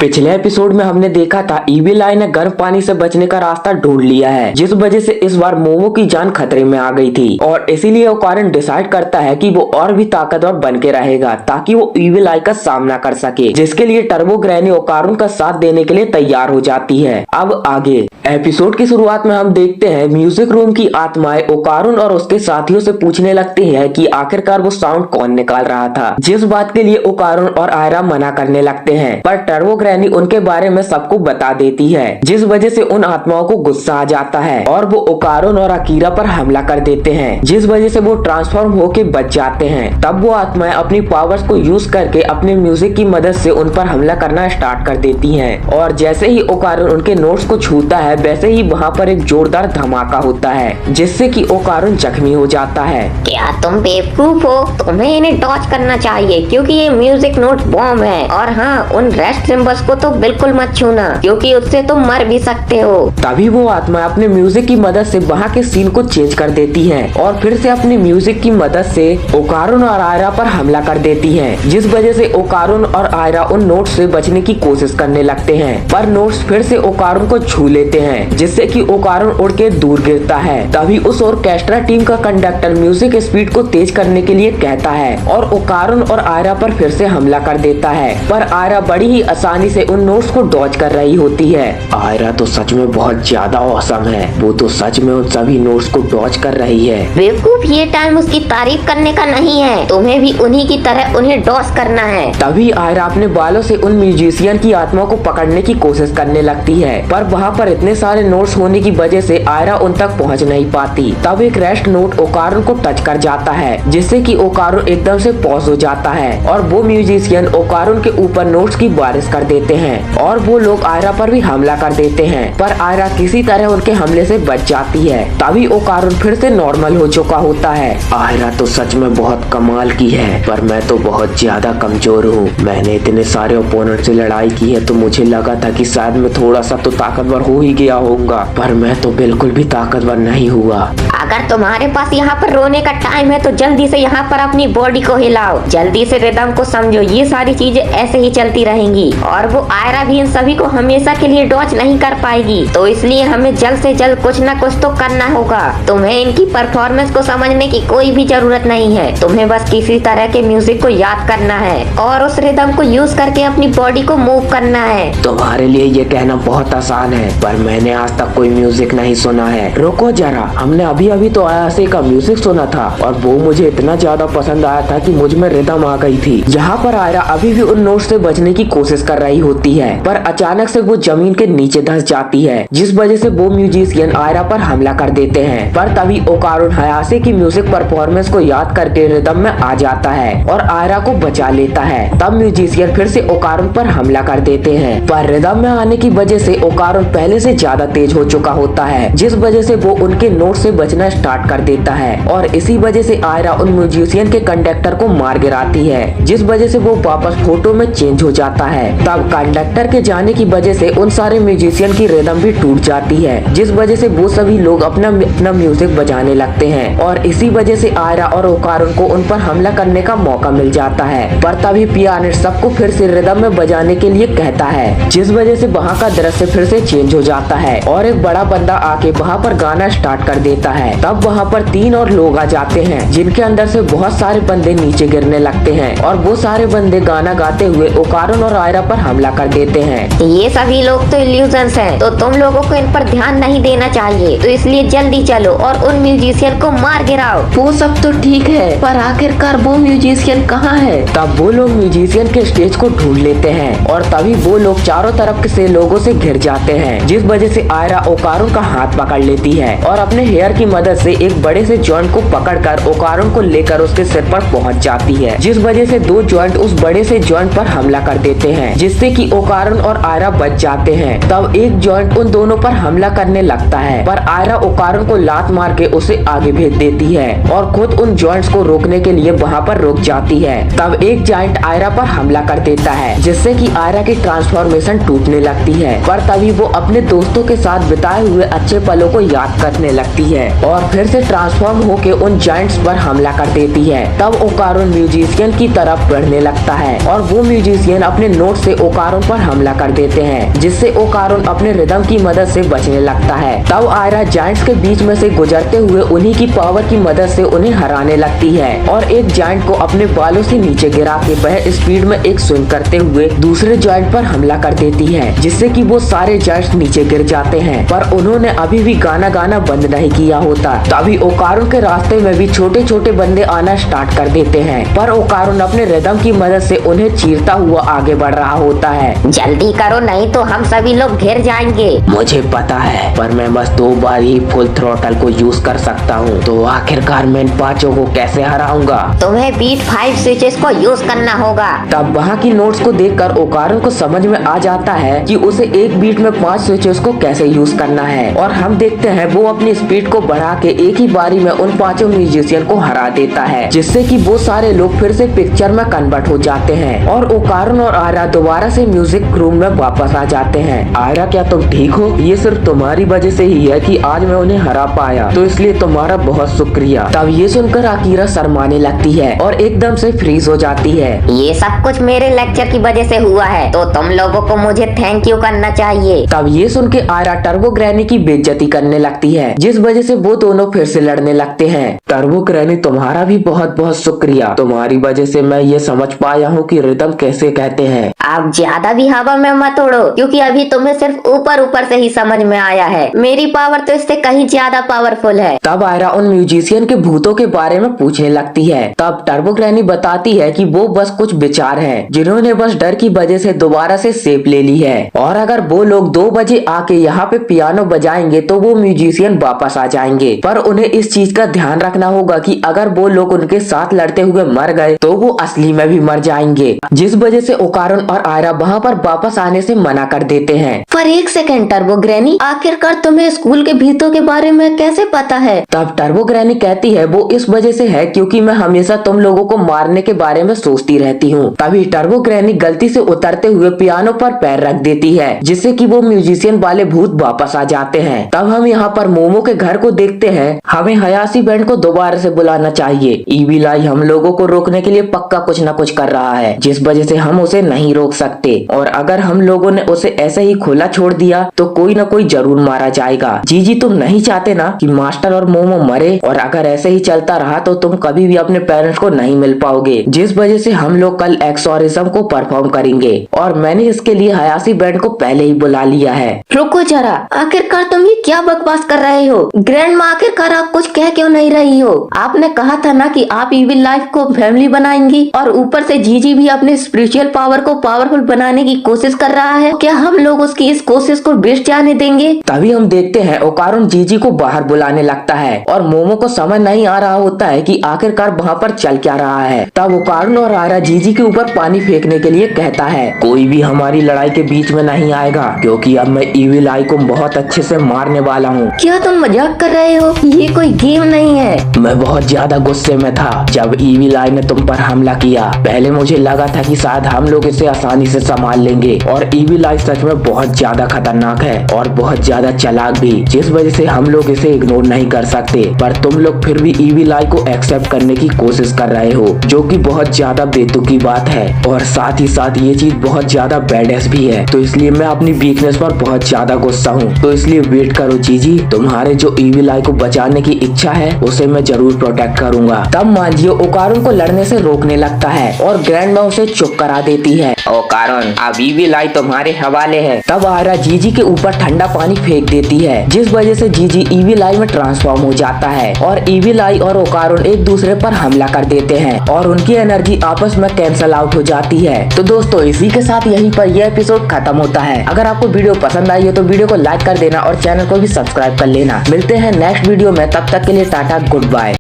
पिछले एपिसोड में हमने देखा था इविल आई ने गर्म पानी से बचने का रास्ता ढूंढ लिया है, जिस वजह से इस बार मोमो की जान खतरे में आ गई थी और इसीलिए ओकारुन डिसाइड करता है कि वो और भी ताकतवर बन के रहेगा ताकि वो इविल आई का सामना कर सके, जिसके लिए टर्बो ग्रैनी ओकारुन का साथ देने के लिए तैयार हो जाती है। अब आगे एपिसोड की शुरुआत में हम देखते हैं म्यूजिक रूम की आत्माएं ओकारुन और उसके साथियों से पूछने लगती हैं कि आखिरकार वो साउंड कौन निकाल रहा था, जिस बात के लिए ओकारुन और आयरा मना करने लगते हैं, पर टर्बो ग्रैनी उनके बारे में सबको बता देती है, जिस वजह से उन आत्माओं को गुस्सा आ जाता है और वो ओकारुन और अकीरा पर हमला कर देते हैं, जिस वजह से वो ट्रांसफॉर्म होके बच जाते हैं। तब वो आत्माएं अपनी पावर्स को यूज करके अपने म्यूजिक की मदद से उन पर हमला करना स्टार्ट कर देती हैं और जैसे ही ओकारुन उनके नोट्स को छूता है वैसे ही वहाँ पर एक जोरदार धमाका होता है, जिससे कि ओकारुन जख्मी हो जाता है। क्या तुम बेवकूफ हो? तुम्हें इन्हें डॉज करना चाहिए क्योंकि ये म्यूजिक नोट बॉम्ब है। और हाँ, उन रेस्ट सिंबल्स को तो बिल्कुल मत छूना क्योंकि उससे तुम मर भी सकते हो। तभी वो आत्मा अपने म्यूजिक की मदद से वहाँ के सीन को चेंज कर देती है और फिर से अपनी म्यूजिक की मदद से ओकारुन और आयरा पर हमला कर देती है, जिस वजह से ओकारुन और आयरा उन नोट्स से बचने की कोशिश करने लगते हैं, पर नोट्स फिर से ओकारुन को छू लेते हैं, जिससे कि ओकारुन उड़ के दूर गिरता है। तभी उस ऑर्केस्ट्रा टीम का कंडक्टर म्यूजिक स्पीड को तेज करने के लिए कहता है और ओकारुन और आयरा पर फिर से हमला कर देता है, पर आयरा बड़ी ही आसानी से उन नोट्स को डॉज कर रही होती है। आयरा तो सच में बहुत ज्यादा औसम है, वो तो सच में उन सभी नोट्स को डॉज कर रही है। बेवकूफ, ये टाइम उसकी तारीफ करने का नहीं है, तुम्हें भी उन्हीं की तरह उन्हें डॉज करना है। तभी आयरा अपने बालों से उन म्यूजिशियन की आत्मा को पकड़ने की कोशिश करने लगती है, पर वहाँ पर इतने सारे नोट्स होने की वजह से आयरा उन तक पहुँच नहीं पाती। तब एक रेस्ट नोट ओकारुन को टच कर जाता है, जिससे कि ओकारुन एकदम से पॉज हो जाता है और वो म्यूजिशियन ओकारुन के ऊपर नोट्स की बारिश कर देते हैं और वो लोग आयरा पर भी हमला कर देते हैं, पर आयरा किसी तरह उनके हमले से बच जाती है। तभी ओकारुन फिर से नॉर्मल हो चुका होता है। आयरा तो सच में बहुत कमाल की है, पर मैं तो बहुत ज्यादा कमजोर हूँ। मैंने इतने सारे ओपोनेंट से लड़ाई की है तो मुझे लगा था कि शायद मैं थोड़ा सा तो ताकतवर हो ही गया होऊंगा, पर मैं तो बिल्कुल भी ताकतवर नहीं हुआ। अगर तुम्हारे पास यहाँ पर रोने का टाइम है तो जल्दी से यहाँ पर अपनी बॉडी को हिलाओ, जल्दी से रिदम को समझो। ये सारी चीजें ऐसे ही चलती रहेंगी और वो आयरा भी इन सभी को हमेशा के लिए डॉज नहीं कर पाएगी, तो इसलिए हमें जल्द से जल्द कुछ न कुछ तो करना होगा। तुम्हें इनकी परफॉर्मेंस को समझने की कोई भी जरूरत नहीं है, तुम्हें बस किसी तरह के म्यूजिक को याद करना है और उस रिदम को यूज करके अपनी बॉडी को मूव करना है। तुम्हारे लिए ये कहना बहुत आसान है, पर मैंने आज तक कोई म्यूजिक नहीं सुना है। रुको जरा, हमने अभी अभी तो आयासे का म्यूजिक सुना था और वो मुझे इतना ज्यादा पसंद आया था कि मुझ में रिदम आ गई थी। यहाँ पर आयरा अभी भी उन नोट्स से बचने की कोशिश कर रही होती है, पर अचानक से वो जमीन के नीचे धंस जाती है, जिस वजह से वो म्यूजिशियन आयरा पर हमला कर देते हैं। पर तभी ओकारुन आयासे की म्यूजिक परफॉर्मेंस को याद करके रिदम में आ जाता है और आयरा को बचा लेता है। तब म्यूजिशियन फिर से ओकारुन पर हमला कर देते हैं, पर रिदम में आने की वजह से ओकारुन पहले से ज्यादा तेज हो चुका होता है, जिस वजह से वो उनके नोट से बचना स्टार्ट कर देता है और इसी वजह से आयरा उन म्यूजिशियन के कंडक्टर को मार गिराती है, जिस वजह से वो वापस फोटो में चेंज हो जाता है। तब कंडक्टर के जाने की वजह से उन सारे म्यूजिशियन की रिदम भी टूट जाती है, जिस वजह से वो सभी लोग अपना म्यूजिक बजाने लगते हैं और इसी वजह से आयरा और ओकारुन को उन पर हमला करने का मौका मिल जाता है। पर तभी पियानिस्ट सबको फिर से रिदम में बजाने के लिए कहता है, जिस वजह से वहाँ का दृश्य फिर से चेंज हो जाता है और एक बड़ा बंदा आके वहाँ पर गाना स्टार्ट कर देता है। तब वहाँ पर 3 और लोग आ जाते हैं, जिनके अंदर से बहुत सारे बंदे नीचे गिरने लगते हैं और वो सारे बंदे गाना गाते हुए ओकारुन और आयरा पर हमला कर देते हैं। ये सभी लोग तो इल्यूजन्स हैं, तो तुम लोगों को इन पर ध्यान नहीं देना चाहिए, तो इसलिए जल्दी चलो और उन म्यूजिशियन को मार गिराओ। वो सब तो ठीक है, पर आखिरकार वो म्यूजिशियन कहाँ है? तब वो लोग म्यूजिशियन के स्टेज को ढूंढ लेते हैं और तभी वो लोग चारों तरफ से लोगों से घिर जाते हैं, जिस वजह से आयरा ओकारुन का हाथ पकड़ लेती है और अपने हेयर की मदद से एक बड़े से जॉइंट को पकड़कर ओकारुन को लेकर उसके सिर पर पहुंच जाती है, जिस वजह से 2 जॉइंट उस बड़े से जॉइंट पर हमला कर देते हैं, जिससे कि ओकारुन और आयरा बच जाते हैं। तब एक जॉइंट उन दोनों पर हमला करने लगता है, पर आयरा ओकारुन को लात मार के उसे आगे भेज देती है और खुद उन जॉइंट्स को रोकने के लिए वहाँ पर रुक जाती है। तब एक जॉइंट आयरा पर हमला कर देता है, जिससे कि आयरा की ट्रांसफॉर्मेशन टूटने लगती है, पर तभी वो अपने दोस्तों के साथ बिताए हुए अच्छे पलों को याद करने लगती है और फिर से ट्रांसफॉर्म होके उन जायंट्स पर हमला कर देती है। तब ओकारुन म्यूजिशियन की तरफ बढ़ने लगता है और वो म्यूजिशियन अपने नोट से ओकारोन पर हमला कर देते हैं, जिससे ओकारोन अपने रिदम की मदद से बचने लगता है। तब आयरा जायंट्स के बीच में से गुजरते हुए उन्हीं की पावर की मदद से उन्हें हराने लगती है और एक जायंट को अपने बालों से नीचे गिरा के वह स्पीड में एक स्विंग करते हुए दूसरे जायंट पर हमला कर देती है, जिससे कि वो सारे जायंट्स नीचे गिर जाते हैं। पर उन्होंने अभी भी गाना गाना बंद नहीं किया होता। तभी ओकारोन के रास्ते में भी छोटे छोटे बंदे आना स्टार्ट कर देते हैं, पर ओकारोन अपने रिदम की मदद से उन्हें चीरता हुआ आगे बढ़ रहा होता है। जल्दी करो नहीं तो हम सभी लोग घिर जाएंगे। मुझे पता है, पर मैं बस 2 बार ही फुल थ्रोटल को यूज कर सकता हूँ, तो आखिरकार मैं इन पांचों को कैसे हराऊंगा? तुम्हें बीट 5 स्विचेस को यूज करना होगा। तब वहाँ की नोट्स को देखकर ओकारोन को समझ में आ जाता है कि उसे एक बीट में 5 स्विचेस को कैसे यूज करना है, और हम देखते हैं वो अपनी स्पीड को बढ़ा के एक ही बारी में उन पांचों म्यूजिशियन को हरा देता है, जिससे कि वो सारे लोग फिर से पिक्चर में कन्वर्ट हो जाते हैं और ओकारोन और आयरा दोबारा से म्यूजिक रूम में वापस आ जाते हैं। आयरा, क्या तुम ठीक हो? ये सिर्फ तुम्हारी वजह से ही है कि आज मैं उन्हें हरा पाया, तो इसलिए तुम्हारा बहुत शुक्रिया। तब ये सुनकर आकिरा शर्माने लगती है और एकदम से फ्रीज हो जाती है। ये सब कुछ मेरे लेक्चर की वजह से हुआ है, तो तुम लोगों को मुझे थैंक यू करना चाहिए। तब ये सुन के आयरा टर्बो ग्रैनी की बेइज्जती करने लगती है, जिस वजह से वो दोनों फिर से लड़ने लगते हैं। टर्बो ग्रैनी, तुम्हारा भी बहुत बहुत शुक्रिया। तुम्हारी वजह से मैं ये समझ पाया हूँ कि रिदम कैसे कहते हैं। आप ज्यादा भी हवा में मत उड़ो, क्योंकि अभी तुम्हें सिर्फ ऊपर ऊपर से ही समझ में आया है। मेरी पावर तो इससे कहीं ज्यादा पावरफुल है। तब आयरा उन म्यूजिशियन के भूतों के बारे में पूछने लगती है। तब टर्बो ग्रैनी बताती है कि वो बस कुछ विचार हैं, जिन्होंने बस डर की वजह से दोबारा से शेप ले ली है, और अगर वो लोग 2 बजे आके यहाँ पे पियानो बजाएंगे तो वो म्यूजिशियन वापस आ जाएंगे। पर उन्हें इस चीज का ध्यान रखना होगा कि अगर वो लोग उनके साथ लड़ते हुए मर गए तो वो असली में भी मर जाएंगे, जिस वजह से ओकारोन और आयरा वहाँ पर वापस आने से मना कर देते हैं। पर एक सेकंड टर्बो ग्रैनी, आखिरकार तुम्हें स्कूल के भूतों के बारे में कैसे पता है? तब टर्बो ग्रैनी कहती है, वो इस वजह से है क्योंकि मैं हमेशा तुम लोगों को मारने के बारे में सोचती रहती हूँ। तभी टर्बो ग्रैनी गलती से उतरते हुए पियानो पर पैर रख देती है, जिससे कि वो म्यूजिशियन वाले भूत वापस आ जाते हैं। तब हम यहाँ पर मोमो के घर को देखते हैं। हमें हयासी बैंड को दोबारा से बुलाना चाहिए। ईविल आई हम लोगों को रोकने के लिए पक्का कुछ न कुछ कर रहा है, जिस वजह से हम उसे नहीं रोक सकते, और अगर हम लोगों ने उसे ऐसे ही खुला छोड़ दिया तो कोई न कोई जरूर मारा जाएगा। जीजी, तुम नहीं चाहते ना कि मास्टर और मोमो मरे, और अगर ऐसे ही चलता रहा तो तुम कभी भी अपने पेरेंट्स को नहीं मिल पाओगे, जिस वजह से हम लोग कल एक्सोरिज्म को परफॉर्म करेंगे, और मैंने इसके लिए हयासी बैंड को पहले ही बुला लिया है। रुको जरा, आखिरकार तुम ये क्या बकवास कर रहे हो? ग्रैंड माँ, आखिरकार आप कुछ कह क्यों नहीं रही हो? आपने कहा था ना कि आप ईविल लाइफ को फैमिली बनाएंगी, और ऊपर से जीजी भी अपने स्पिरिचुअल पावर को पावरफुल बनाने की कोशिश कर रहा है। क्या हम लोग उसकी इस कोशिश को बेच जाने देंगे? तभी हम देखते हैं ओकारोन जीजी को बाहर बुलाने लगता है, और मोमो को समझ नहीं आ रहा होता है कि आखिरकार वहाँ पर चल क्या रहा है। तब ओकारोन और आयरा जीजी के ऊपर पानी फेंकने के लिए कहता है, कोई भी हमारी लड़ाई के बीच में नहीं आएगा, क्योंकि अब मैं ईविल आई को बहुत अच्छे से मारने वाला हूँ। क्या तुम मजाक कर रहे हो? ये कोई गेम नहीं है। मैं बहुत ज्यादा गुस्से में था जब ईविल आई ने तुम पर हमला किया। पहले मुझे लगा था कि शायद हम लोग इसे आसानी से संभाल लेंगे, और ईविल आई सच में बहुत ज्यादा खतरनाक है और बहुत ज्यादा चालाक भी, जिस वजह से हम लोग इसे इग्नोर नहीं कर सकते। पर तुम लोग फिर भी ईविल आई को एक्सेप्ट करने की कोशिश कर रहे हो, जो कि बहुत ज्यादा बेतुकी बात है, और साथ ही साथ ये चीज बहुत ज्यादा बैडेस भी है। तो इसलिए मैं अपनी वीकनेस पर बहुत ज्यादा गुस्सा हूँ। तो इसलिए वेट करो जीजी, तुम्हारे जो ईविल आई को बचाने की इच्छा है उसे मैं जरूर प्रोटेक्ट करूंगा। तब मांजियो ओकारोन को लड़ने से रोकने लगता है, और ग्रैंड माँ उसे चुप करा देती है। ओकारोन, अब ईविल आई तुम्हारे हवाले है। तब आयरा जीजी के ऊपर ठंडा पानी फेंक देती है, जिस वजह से जीजी ईविल आई में ट्रांसफॉर्म हो जाता है, और ईविल आई और ओकारोन एक दूसरे पर हमला कर देते हैं, और उनकी एनर्जी आपस में कैंसल आउट हो जाती है। तो दोस्तों, इसी के साथ यहीं पर यह एपिसोड खत्म होता है। अगर आपको वीडियो पसंद आई हो तो वीडियो को लाइक कर देना और चैनल को भी सब्सक्राइब कर लेना। मिलते हैं नेक्स्ट वीडियो में, तब तक के लिए टाटा, गुड बाय।